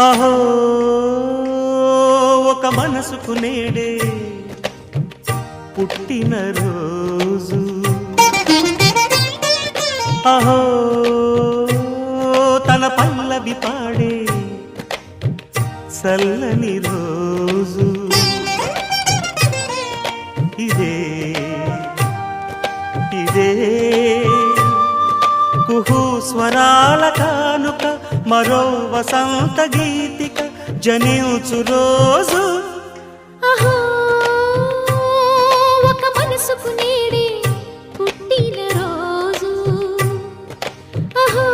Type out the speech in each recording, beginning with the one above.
అహో ఒక మనసుకు నేడే పుట్టిన రోజు, అహో తన పల్లవి పాడే చల్లని రోజు. ఇదే ఇదే కుహు స్వరాల కానుక, మరో వసంత గీతిక జనించు రోజు. అహో ఒక మనసుకు నేడే పుట్టిన రోజు, అహో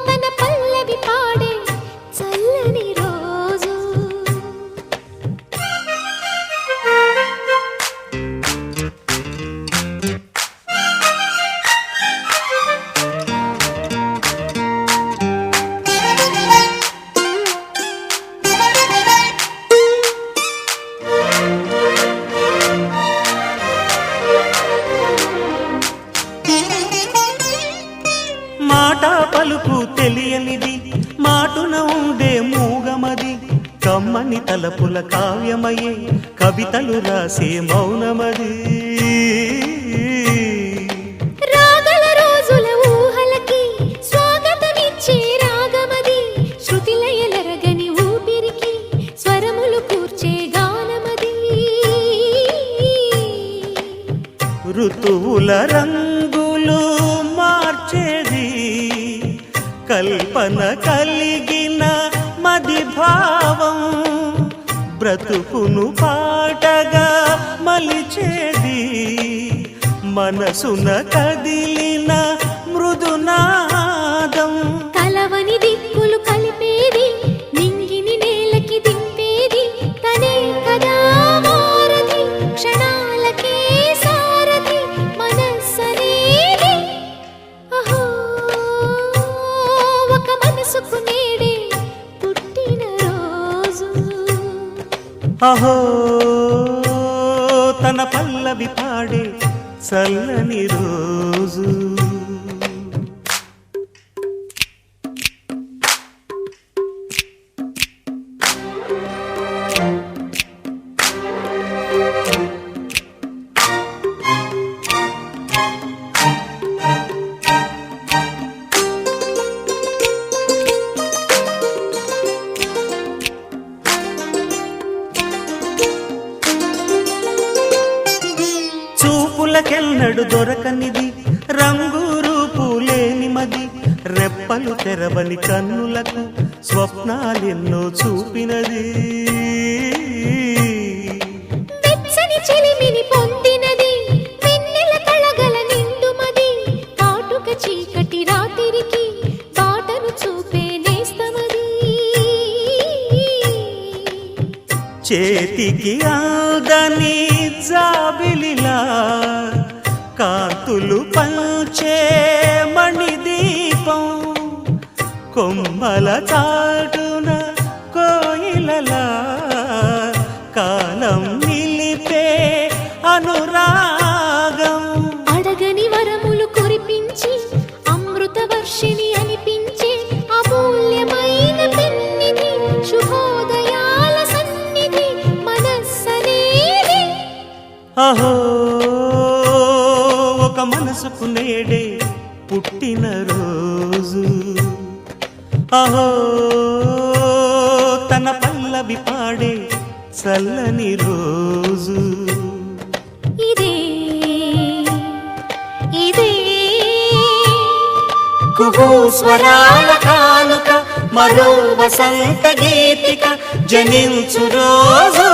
తన పల్లవి పాడే చల్లని రోజు. మాట పలుకు తెలియనిది, మాటున ఉండే మూగమది, కమ్మని తలపుల కావ్యమయే కవితలు రాసే మౌనమది. రాగల రోజుల ఊహలకి స్వాగతమిచ్చే రాగమది, శృతిలయలరగని ఊపిరికి స్వరములు కూర్చే గానమది. ఋతువుల రంగులు మార్చేది, కల్పన కలిగిన మది భావం, బ్రతుకును పాటగా మలిచేది, మనసున కదిలిన మృదునాదం. కలవని దిక్కులు కలిపేది, నింగిని నేలకి దింపేది, తనే కదా వారధి, క్షణాలకే సారథి మనస్సనేది. అహో ఒక మనసుకు నేడే పుట్టిన రోజు, అహో తన పల్లవి పాడే చల్లని రోజు. చూపులకెన్నడు దొరకనిది, రంగు రూపు లేని మది, రెప్పలు తెరవని కన్నులకు స్వప్నాలెన్నో చూపినది. వెచ్చని చెలిమిని పొందినది, వెన్నెల కళగల నిండుమది, కాటుక చీకటి రాత్రికి బాటను చూపే నేస్తమది. చేతికి ఆదని జాబిలిలా కాంతులు పంచే మణిదీపం, కొమ్మల చాటున కోయిలలా కాలం నిలిపే అనురాగం. అడగని వరములు కురిపించి అమృత వర్షిణి అనిపించే అమూల్యమైన పెన్నిధి, శుభోదయాల సన్నిధి మనస్సనేది. అహో ఒక మనసుకు నేడే పుట్టిన రోజు, అహో తన పల్లవి పాడే చల్లని రోజు. ఇదే ఇదే కుహు స్వరాల కానుక, మరో వసంత గీతిక జనించు రోజు.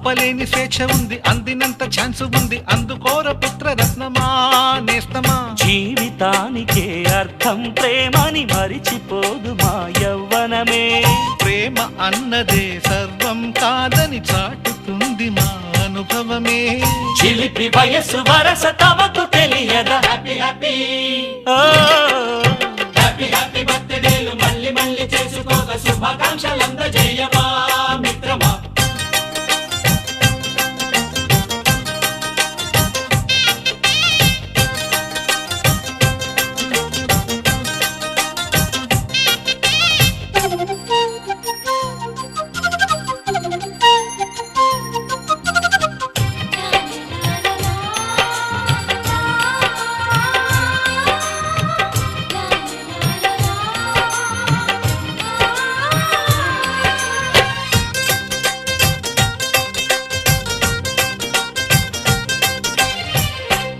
ఆపలేని స్వేచ్ఛ ఉంది, అందినంత ఛాన్స్ ఉంది, అందుకోర పుత్ర రత్నమా నేస్తమా. జీవితానికే అర్థం ప్రేమని మరిచిపోదు మా యవ్వనమే. ప్రేమ అన్నదే సర్వం కాదని చాటుతుంది మా అనుభవమే. చిలిపి వయసు వరస తమకు తెలియదా. హ్యాపీ హ్యాపీ హ్యాపీ హ్యాపీ బర్త్డేలు మళ్ళీ మళ్ళీ చేసుకోక శుభాకాంక్షలందజేయమా మిత్రమా.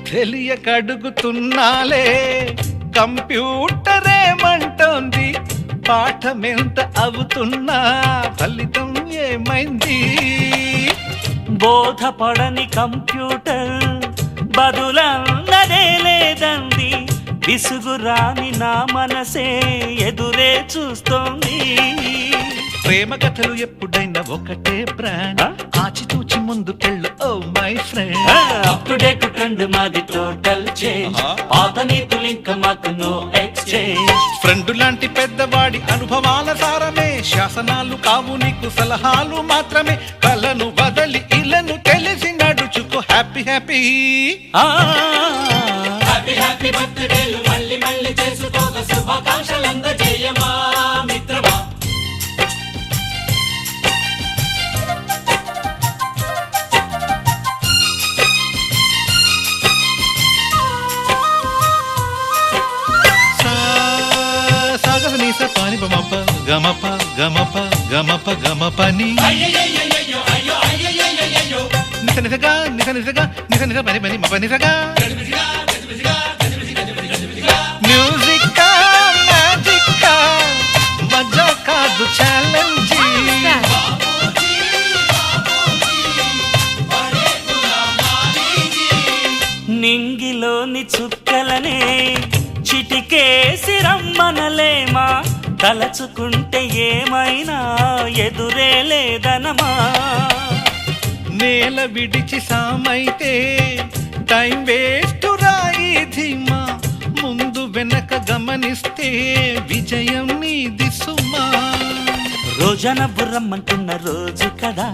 తెలియకడుగుతున్నాలే కంప్యూటరేమంటోంది, పాఠమెంత అవుతున్నా ఫలితం ఏమైంది. బోధపడని కంప్యూటర్ బదులన్నదే లేదంది, విసుగురాని నా మనసే ఎదురే చూస్తోంది. ప్రేమ కథలు ఎప్పుడైనా ఒకటే బ్రాండ్, ఆచితూచి ముందుకెళ్ళు oh my friend. Up to date trend మాది టోటల్ చేంజ్, పాత నీతులు ఇంకా మాకు నో ఎక్స్చేంజ్. ఫ్రెండ్ లాంటి పెద్దవాడి అనుభవాల సారమే, శాసనాలు కావు నీకు సలహాలు మాత్రమే. కలను బదలి ఇలను తెలిసి నడుచుకో హ్యాపీ హ్యాపీ హ్యాపీ హ్యాపీ బర్త్డేలు మళ్ళీ మళ్ళీ చేసుకోక శుభాకాంక్షలందజేయమా మిత్రమా. పాని బమప గమప గమప గమప గమపని నిస నిసగా నిస నిసగా నిస నిస పని పని మప నిసగా. మ్యూజిక్ మ్యాజిక్ మజా కాదు ఛాలెంజ్. నింగిలోని చుక్కలనే చిటికేసి రమ్మనలేమా, తలచుకుంటే ఏమైనా ఎదురే లేదనమా. నేల విడిచి సామైతే టైం వేస్ట్ రాయి ధీమా, ముందు వెనక గమనిస్తే విజయం నీది సుమా. రోజన బుర్రమ్మంటున్న రోజు కదా,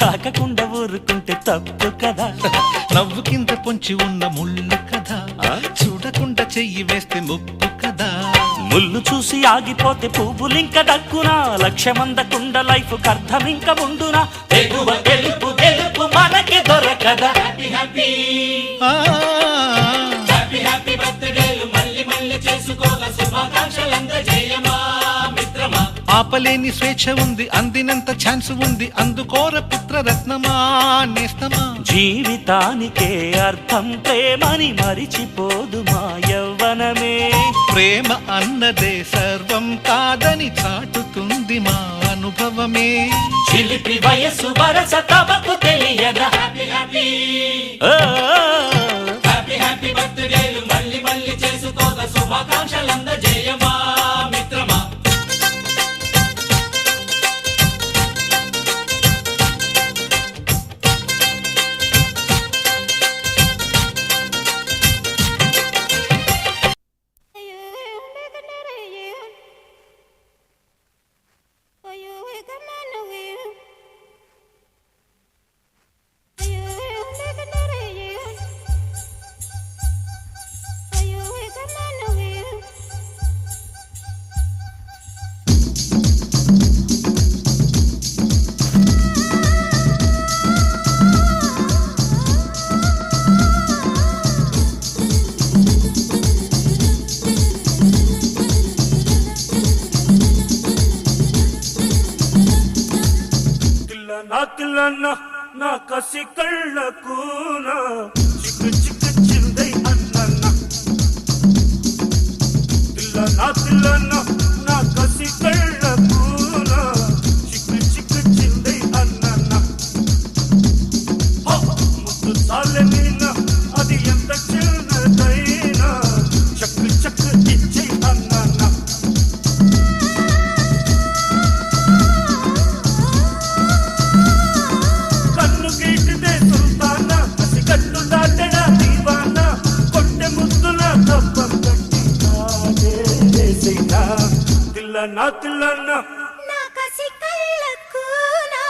తాకకుండా ఊరుకుంటే తప్పు కదా. నవ్వు కింద పొంచి ఉన్న ముళ్ళు కదా, చూడకుండా చెయ్యి వేస్తే ముప్పు కదా. ముళ్ళు చూసి ఆగిపోతే పువ్వులింక దక్కునా, లక్ష్యమందకుండా లైఫ్ అర్థం ఇంక ఉండునా. ఎగువ గెలుపు గెలుపు మనకి దొరకదా. హ్యాపీ హ్యాపీ హ్యాపీ హ్యాపీ బర్త్డేలు మళ్ళీ మళ్ళీ చేసుకోక శుభాకాంక్షలందజేయమా మిత్రమా. ఆపలేని స్వేచ్ఛ ఉంది, అందినంత ఛాన్స్ ఉంది, అందుకోర పుత్ర రత్నమా నేస్తమా. జీవితానికే అర్థం ప్రేమని మరిచిపోదు మా యవ్వనమే. ప్రేమ అన్నదే సర్వం కాదని చాటుతుంది మా అనుభవమే. చిలిపి వయసు వరస తమకు తెలియదా. హ్యాపీ హ్యాపీ హ్యాపీ హ్యాపీ బర్త్డేలు మళ్ళీ మళ్ళీ చేసుకోక శుభాకాంక్షలందజేయమా మిత్రమా. నా కసి కళ్ళకు చిక్కు చిక్కు చిందై అన్న తిల్లన నా కసి కళ్ళకు చిక్కు చిక్కు చిందై అన్న తిల్లన్న నా కసి కళ్ళకు నా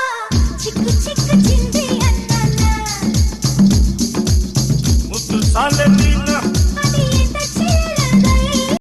చిక్కు చిక్కు చింది అన్న ముద్దు సాలె